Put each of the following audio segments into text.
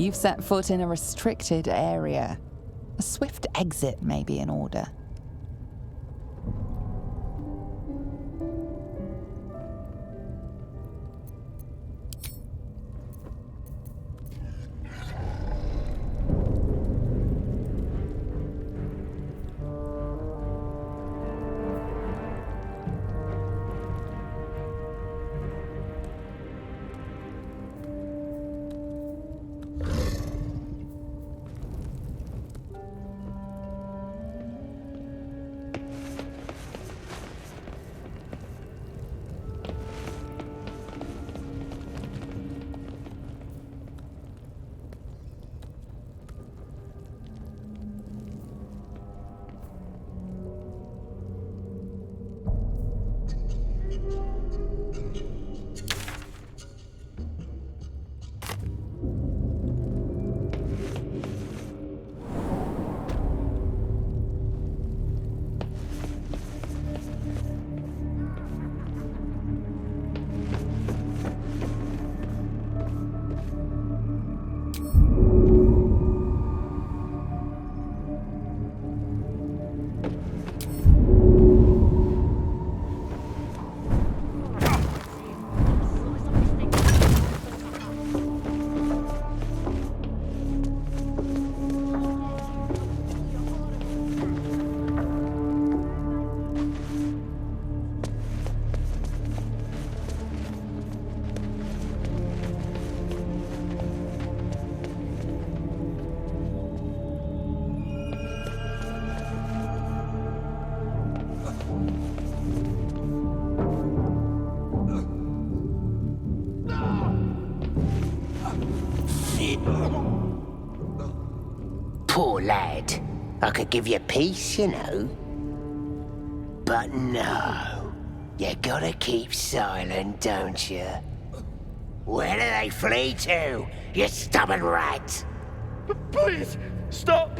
You've set foot in a restricted area. A swift exit may be in order. Poor lad. I could give you peace, you know. But no. You gotta keep silent, don't you? Where do they flee to, you stubborn rat? Please, stop!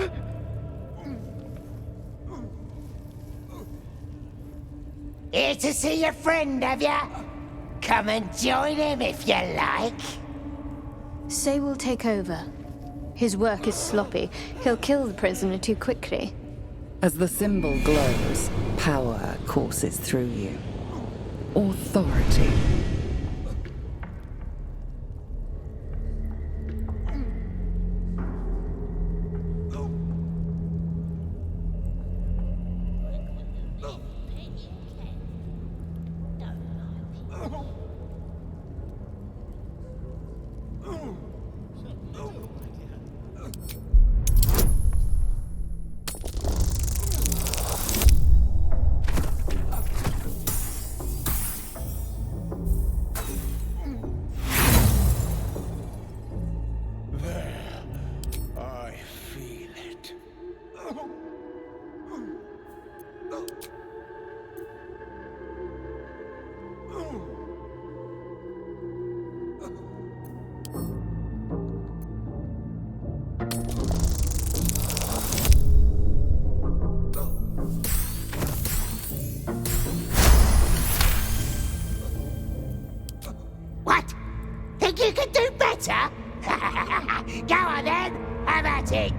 Here to see your friend, have ya? Come and join him if you like. Say we'll take over. His work is sloppy. He'll kill the prisoner too quickly. As the symbol glows, power courses through you. Authority. What? Think you can do better? Go on then, have at it!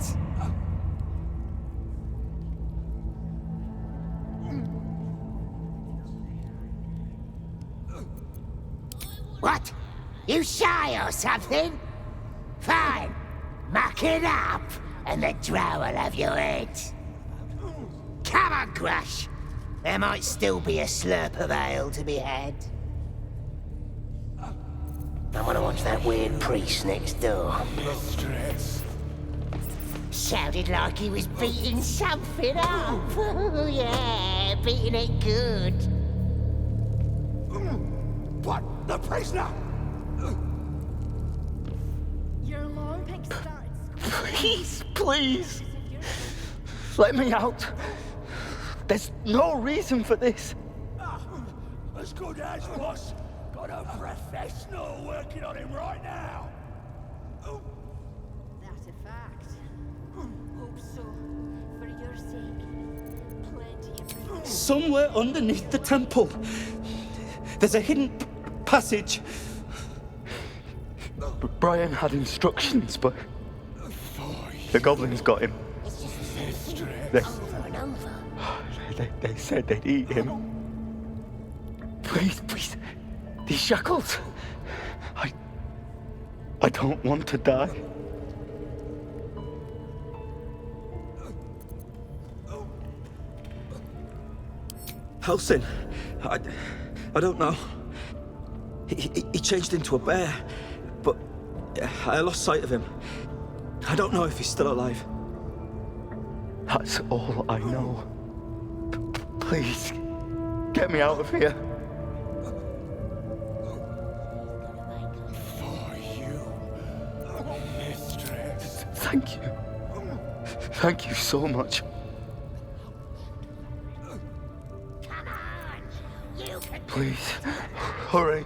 What? You shy or something? Fine. Muck it up, and the drow will have your head. Come on, Crush. There might still be a slurp of ale to be had. I want to watch that weird priest next door. Sounded like he was beating something up. Oh, yeah, beating it good. What? The prisoner? Your alarm pig starts. Please, please. Let me out. There's no reason for this. As good as, boss. Got a professional working on him right now. That's a fact. Hope so. For your sake. Plenty of people. Somewhere underneath the temple, there's a hidden passage. Brian had instructions, but The goblins got him. It's just the same thing They- over and over. They said they'd eat him. Please, these shackles. I don't want to die. Halsin, I don't know. He changed into a bear, but I lost sight of him. I don't know if he's still alive. That's all I know. Please, get me out of here. For you, mistress. Thank you. Thank you so much. Come on! You can Please, hurry.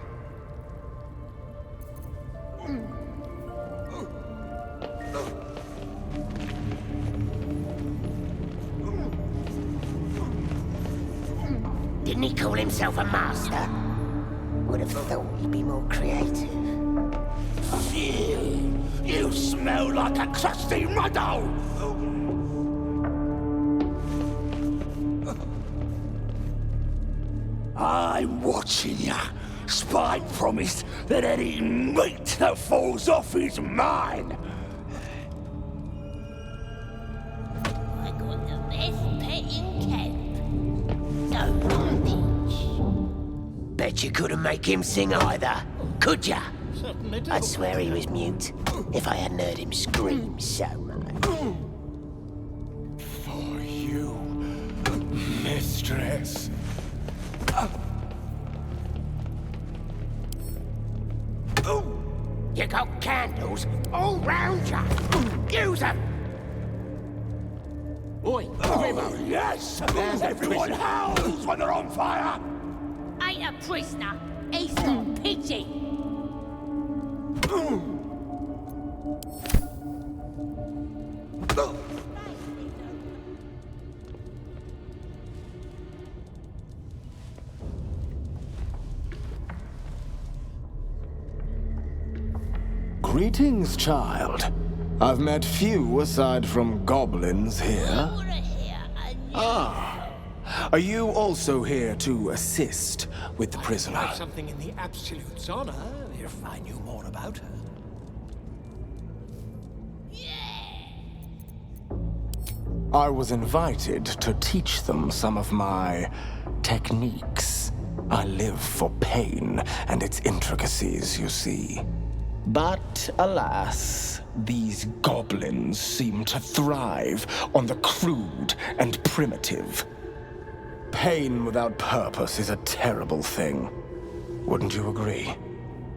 Didn't he call himself a master? Would have thought he'd be more creative. You smell like a crusty muddle! I'm watching ya. Spine promised that any meat that falls off is mine. I got the best pet in camp. So rubbish. Bet you couldn't make him sing either, could ya? Certainly do. I'd swear he was mute if I hadn't heard him scream so much. For you, mistress. You got candles all round ya. Use them. Oi, Gribbo. Yes, everyone howls when they're on fire. Ain't a prisoner. He's got pity. Greetings, child. I've met few aside from goblins here. Ah. Are you also here to assist with the prisoner? Something in the Absolute's honor, if I knew more about her. I was invited to teach them some of my techniques. I live for pain and its intricacies, you see. But alas, these goblins seem to thrive on the crude and primitive. Pain without purpose is a terrible thing. Wouldn't you agree?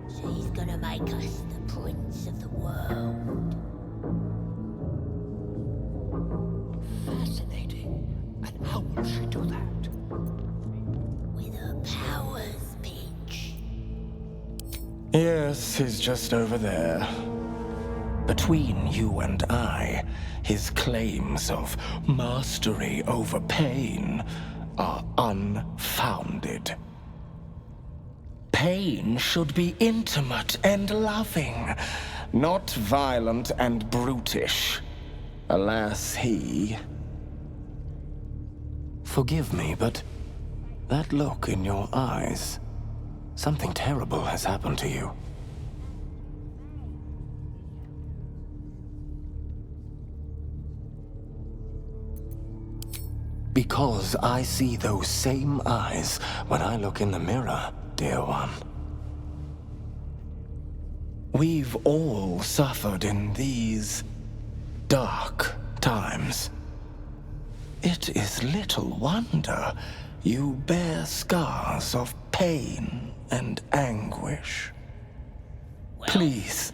She's gonna make us the prince of the world. Fascinating. And how will she do that? With her powers, Peach. Yes, he's just over there. Between you and I, his claims of mastery over pain are unfounded. Pain should be intimate and loving, not violent and brutish. Alas, he... Forgive me, but that look in your eyes, something terrible has happened to you. Because I see those same eyes when I look in the mirror, dear one. We've all suffered in these dark times. It is little wonder you bear scars of pain and anguish. Please,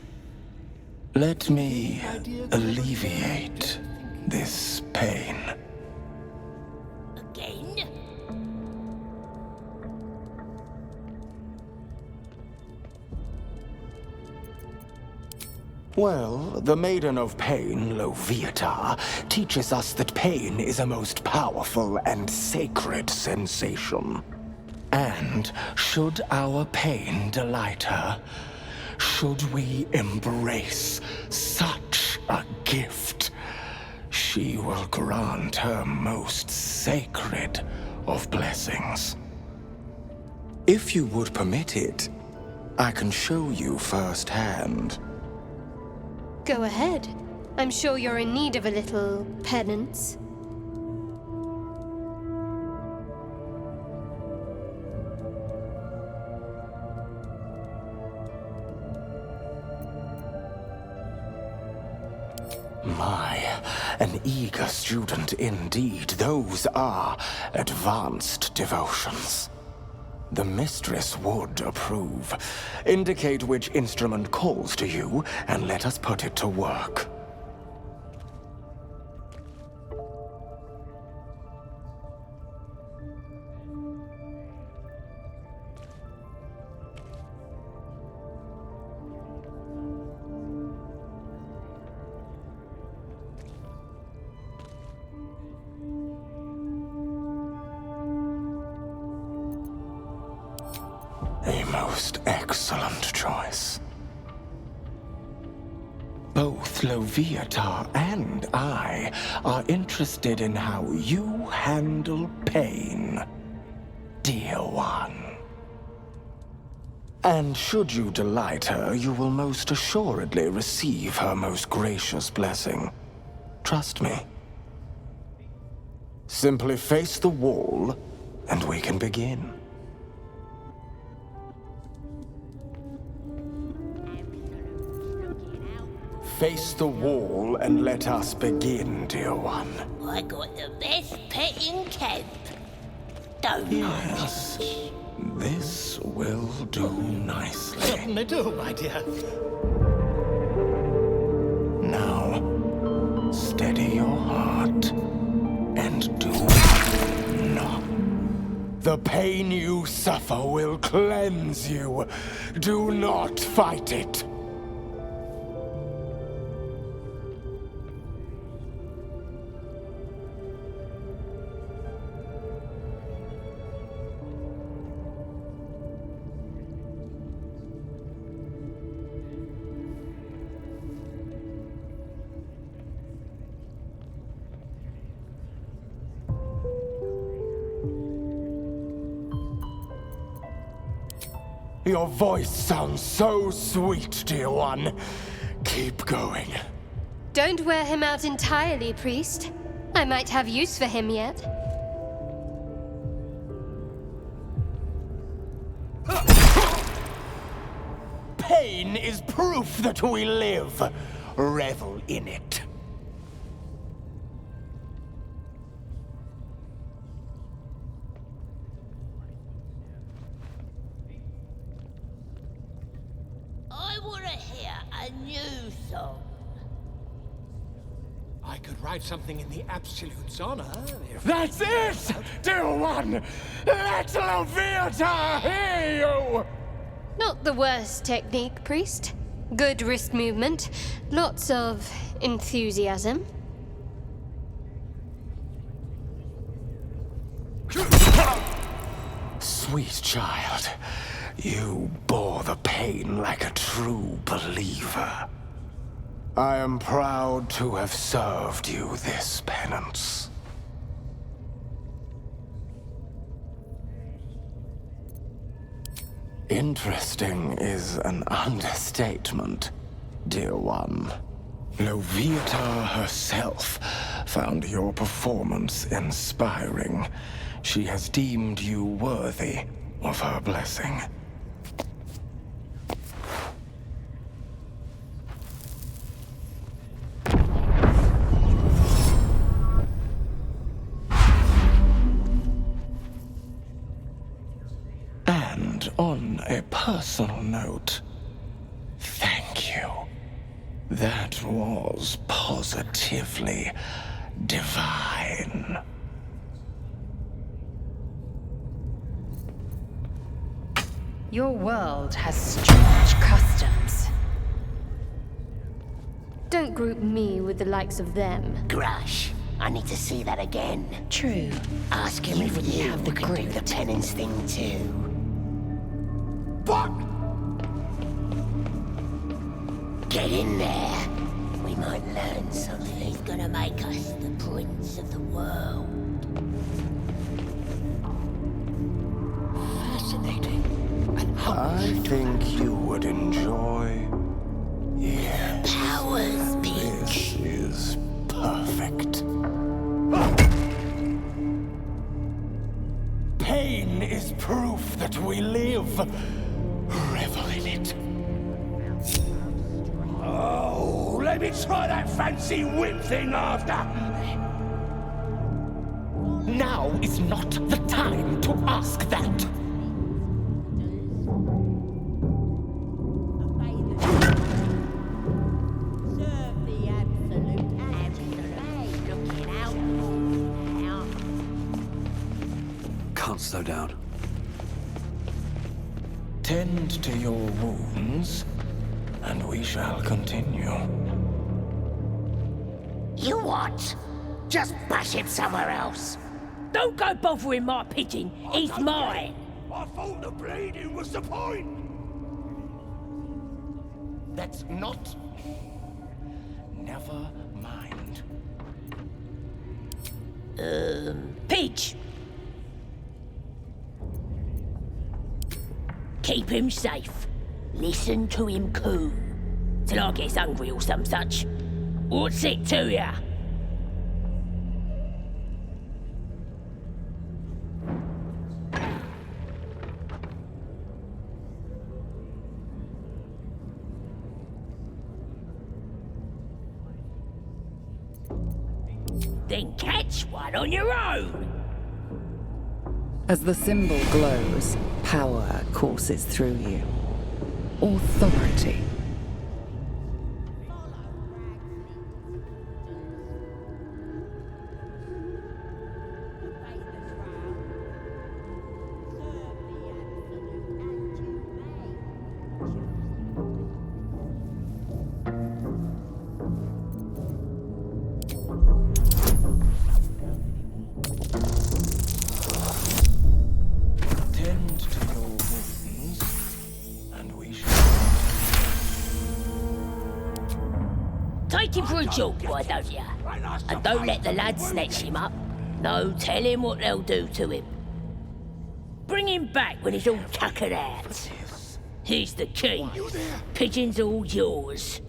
let me alleviate this pain. Again? Well, the Maiden of Pain, Loviatar, teaches us that pain is a most powerful and sacred sensation. And should our pain delight her, should we embrace such a gift, she will grant her most sacred of blessings. If you would permit it, I can show you firsthand. Go ahead. I'm sure you're in need of a little penance. My, an eager student indeed. Those are advanced devotions. The mistress would approve. Indicate which instrument calls to you, and let us put it to work. A most excellent choice. Both Loviatar and I are interested in how you handle pain, dear one. And should you delight her, you will most assuredly receive her most gracious blessing. Trust me. Simply face the wall, and we can begin. Face the wall and let us begin, dear one. I got the best pet in camp. Don't Yes, this will do nicely. Certainly do, my dear. Now, steady your heart and do not. The pain you suffer will cleanse you. Do not fight it. Your voice sounds so sweet, dear one. Keep going. Don't wear him out entirely, priest. I might have use for him yet. Pain is proof that we live. Revel in it. I want to hear a new song. I could write something in the Absolute's honor if... That's it, dear one! Let Loviatar hear you! Not the worst technique, priest. Good wrist movement. Lots of enthusiasm. Sweet child, you bore the pain like a true believer. I am proud to have served you this penance. Interesting is an understatement, dear one. Loviatar herself found your performance inspiring. She has deemed you worthy of her blessing. And on a personal note, thank you. That was positively divine. Your world has strange customs. Don't group me with the likes of them. Grush, I need to see that again. True. Ask him if wouldn't you have the can do grit. the penance thing too. What? Get in there. We might learn something. gonna make us the prince of the world. Fascinating. And how I think you would enjoy. Yes. Powers, This is perfect. Pain is proof that we live. Revel in it. Oh, let me try that fancy whip thing after. Now is not the time to ask that. Serve the absolute looking out now. Can't slow down. Tend to your wounds, and we shall continue. You what? Just bash him somewhere else. Don't go bothering my pigeon. He's mine. I thought the bleeding was the point. That's not. Never mind. Pidge. Keep him safe. Listen to him coo. Till I gets hungry or some such. What's it to ya? Then catch one on your own. As the symbol glows, power courses through you. Authority. Tend to your wounds, and we shall. Take him for a jog, why don't ya? And don't let the lads snatch him up. No, tell him what they'll do to him. Bring him back when he's all tuckered out. Here's the key. Pigeon's all yours.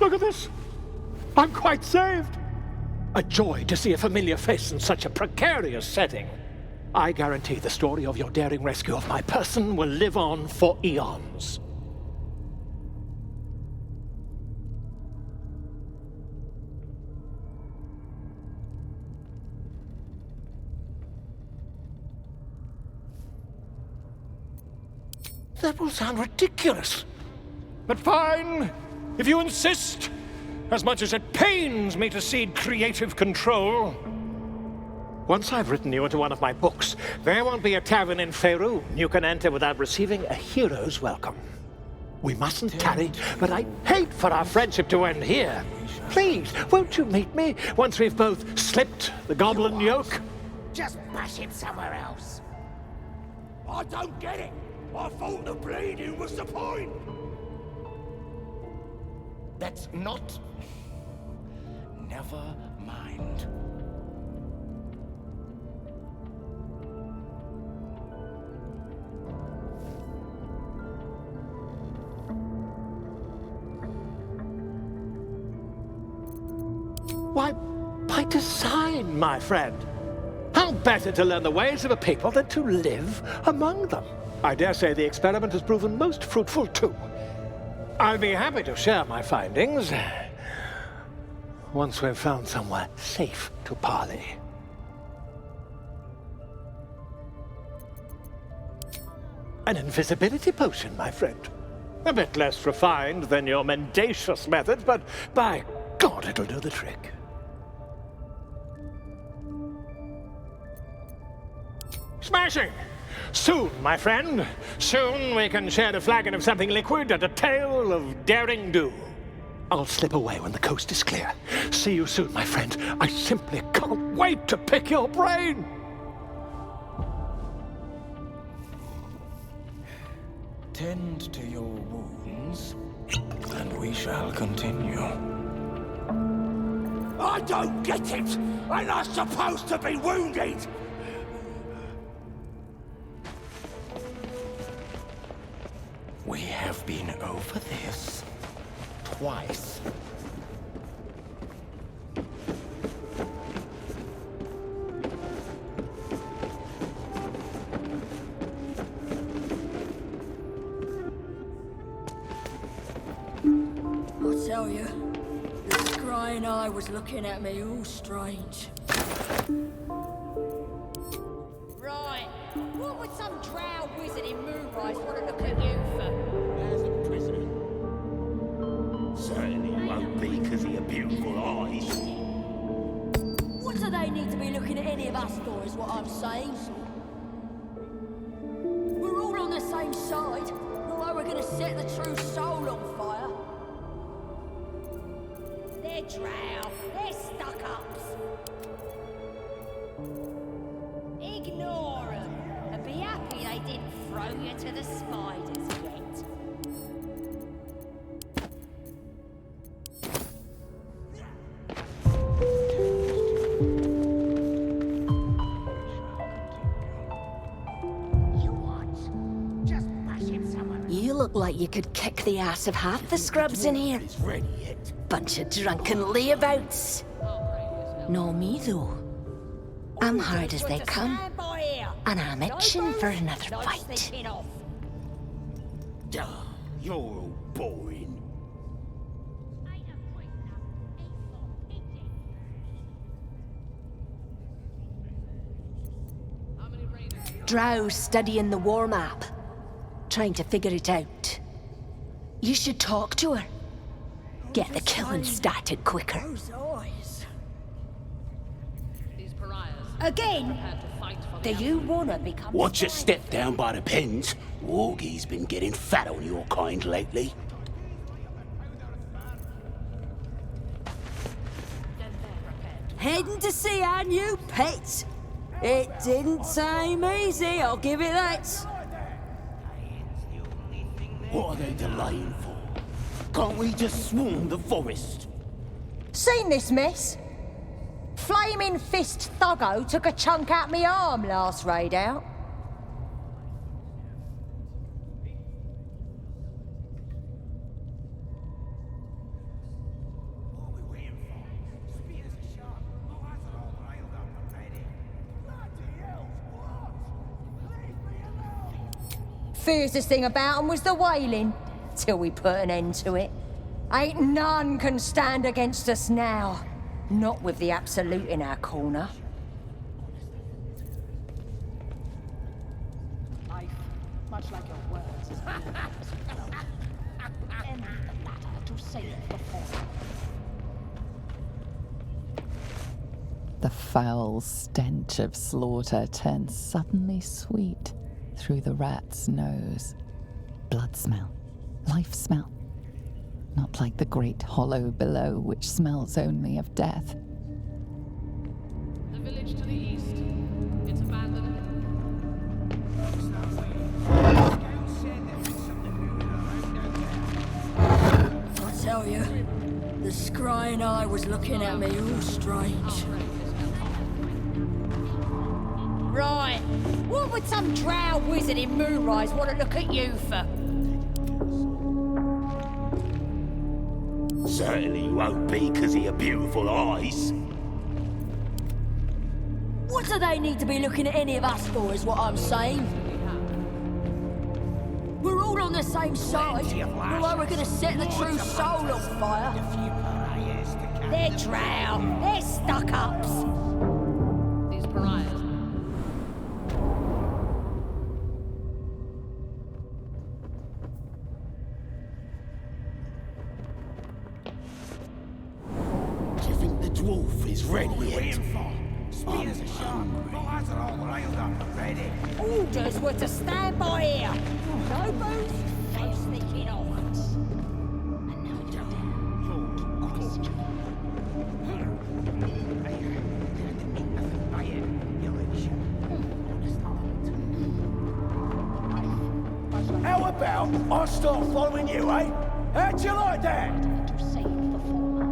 Look at this. I'm quite saved. A joy to see a familiar face in such a precarious setting. I guarantee the story of your daring rescue of my person will live on for eons. That will sound ridiculous. But fine, if you insist. As much as it pains me to cede creative control. Once I've written you into one of my books, there won't be a tavern in Faerun you can enter without receiving a hero's welcome. We mustn't tarry, but I'd hate for our friendship to end here. Please, won't you meet me once we've both slipped the goblin yoke? Just bash him somewhere else. I don't get it. I thought the bleeding was the point. That's not. Never mind. Why, by design, my friend. How better to learn the ways of a people than to live among them? I dare say the experiment has proven most fruitful, too. I'll be happy to share my findings once we've found somewhere safe to parley. An invisibility potion, my friend. A bit less refined than your mendacious methods, but by God, it'll do the trick. Smashing! Soon, my friend. Soon we can share a flagon of something liquid and a tale of daring do. I'll slip away when the coast is clear. See you soon, my friend. I simply can't wait to pick your brain! Tend to your wounds, and we shall continue. I don't get it! I'm not supposed to be wounded! We have been over this twice. I tell you, the Scrying Eye was looking at me all strange. Right. What would some drow wizard in Moonrise want to look at you for? There's the prisoner. Certainly won't be because of your beautiful eyes. What do they need to be looking at any of us for, is what I'm saying? We're all on the same side. Not like we're gonna set the true soul on fire. They're drow. They're stuck-ups. Ignore them, and be happy they didn't throw you to the spiders yet. You what? Just bashing someone. You look like you could kick the ass of half the scrubs in here. It's ready yet. Bunch of drunken layabouts. No me, though. I'm hard as they come, and I'm itching for another fight. You're all boring. Drow's studying the war map, trying to figure it out. You should talk to her. Get the killing started quicker. Those eyes. Again? Do you wanna become? Watch your step down by the pens. Wargie's been getting fat on your kind lately. Heading to see our new pet. It didn't seem easy, I'll give it that. What are they delaying for? Can't we just swarm the forest? Seen this mess? Flaming Fist Thuggo took a chunk out me arm last raid out. Fiercest thing about 'em was the wailing, till we put an end to it. Ain't none can stand against us now. Not with the Absolute in our corner. Life, much like your words, is end the matter to save the form. The foul stench of slaughter turns suddenly sweet through the rat's nose. Blood smell, life smell. Not like the great hollow below, which smells only of death. The village to the east. It's abandoned. I tell you, the Scrying Eye was looking at me all strange. Right. What would some drow wizard in Moonrise want to look at you for? Certainly won't be because of your beautiful eyes. What do they need to be looking at any of us for, is what I'm saying? We're all on the same side. Not like we're gonna set the true soul on fire. They're drow. They're stuck-ups. These pariahs. Do you think the dwarf is ready yet? Spears are sharp. Boys are all railed up and ready. Orders were to stand by here. No booze, no sneaking off. You're How about I start following you, eh? How'd you like that? To save the former.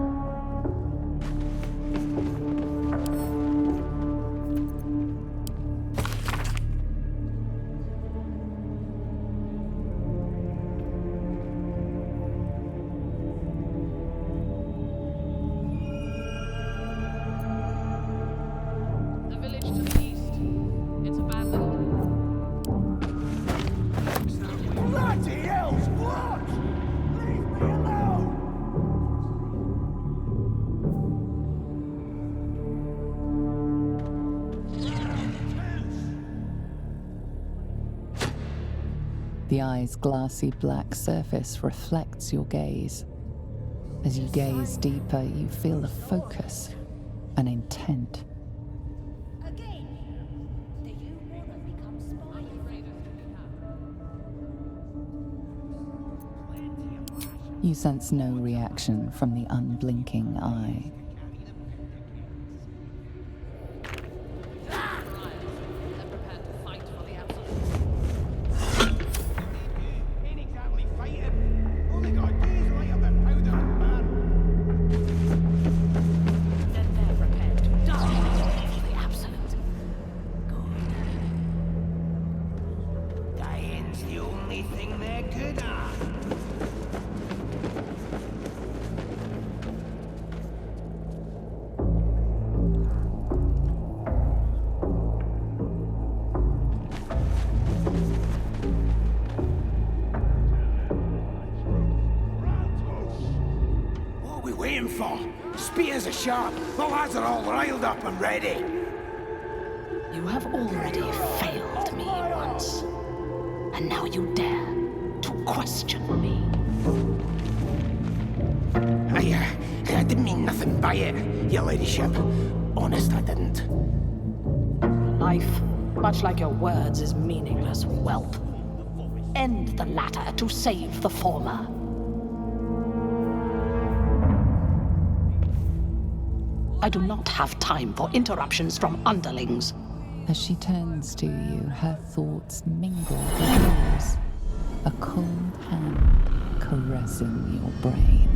The village to the east. It's abandoned. Bloody hell's what? Leave me alone! The eye's glassy black surface reflects your gaze. As you gaze deeper, you feel a focus, an intent. You sense no reaction from the unblinking eye. Dying's the only thing they're good at. What are we waiting for? Spears are sharp. The lads are all riled up and ready. You have already failed me once. And now you dare to question me. I didn't mean nothing by it, your ladyship. Honest, I didn't. Life, much like your words, is meaningless, whelp. End the latter to save the former. I do not have time for interruptions from underlings. As she turns to you, her thoughts mingle with yours. A cold hand caressing your brain.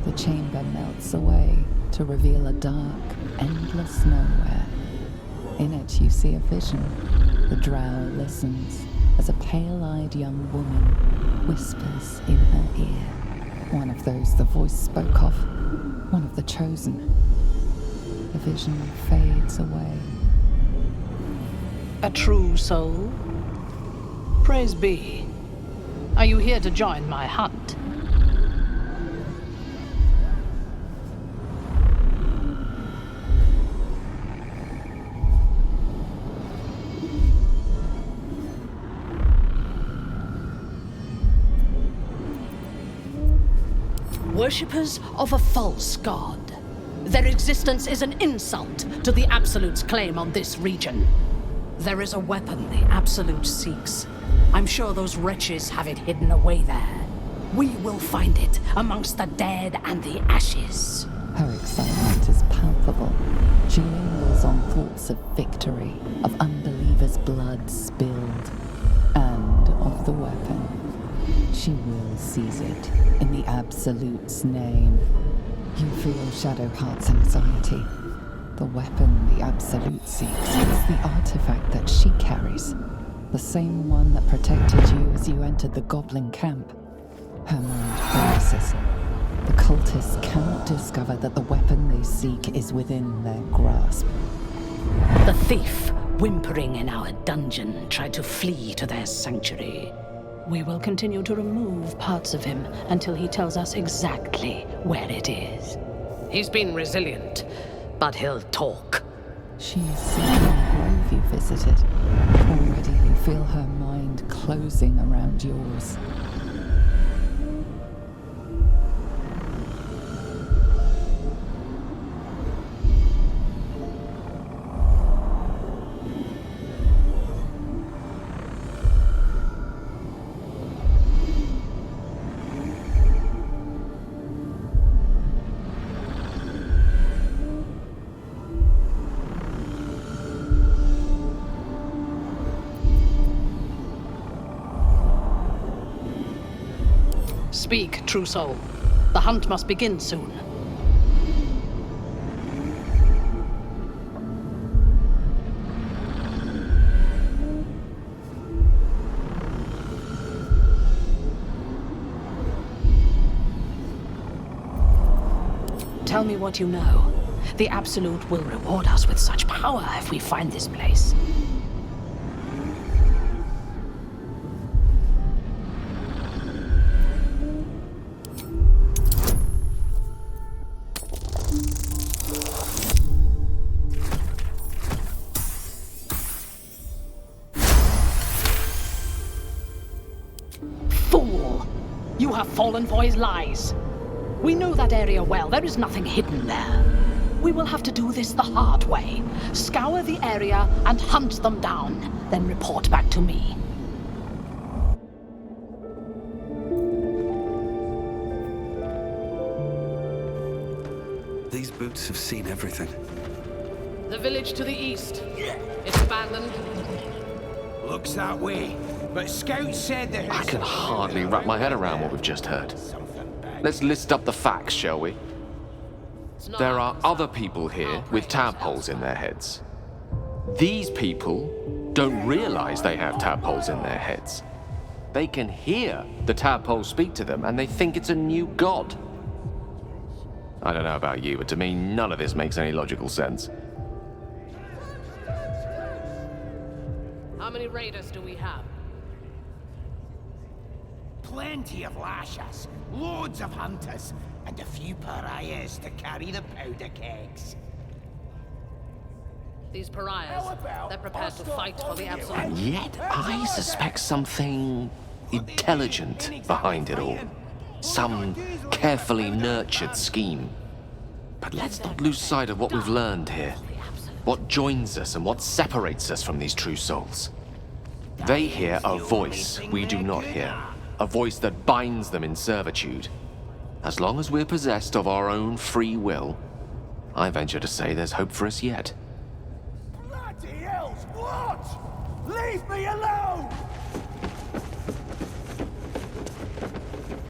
The chamber melts away to reveal a dark, endless nowhere. In it you see a vision. The drow listens as a pale-eyed young woman whispers in her ear. One of those the voice spoke of. One of the chosen. The vision fades away. A true soul? Praise be. Are you here to join my hunt? Worshippers of a false god. Their existence is an insult to the Absolute's claim on this region. There is a weapon the Absolute seeks. I'm sure those wretches have it hidden away there. We will find it amongst the dead and the ashes. Her excitement is palpable. She lingers on thoughts of victory, of unbelievers' blood spilled, and of the weapon. She will seize it in the Absolute's name. You feel Shadowheart's anxiety. The weapon the Absolute seeks is the artifact that she carries. The same one that protected you as you entered the goblin camp. Her mind races. The cultists cannot discover that the weapon they seek is within their grasp. The thief, whimpering in our dungeon, tried to flee to their sanctuary. We will continue to remove parts of him until he tells us exactly where it is. He's been resilient, but he'll talk. She's seeking the grove you visited. Already you feel her mind closing around yours. Speak, true soul. The hunt must begin soon. Tell me what you know. The Absolute will reward us with such power if we find this place. Fool! You have fallen for his lies. We know that area well. There is nothing hidden there. We will have to do this the hard way. Scour the area and hunt them down. Then report back to me. These boots have seen everything. The village to the east. It's abandoned. Looks that way. But scouts said that... I can hardly wrap my head around what we've just heard. Let's list up the facts, shall we? There are other people here with tadpoles in their heads. These people don't realize they have tadpoles in their heads. They can hear the tadpoles speak to them, and they think it's a new god. I don't know about you, but to me, none of this makes any logical sense. How many raiders do we have? Plenty of lashers, loads of hunters, and a few pariahs to carry the powder kegs. These pariahs, they're prepared to fight for the Absolute. And yet, I suspect something intelligent behind it all. Some carefully nurtured scheme. But let's not lose sight of what we've learned here. What joins us and what separates us from these true souls. They hear a voice we do not hear. A voice that binds them in servitude. As long as we're possessed of our own free will, I venture to say there's hope for us yet.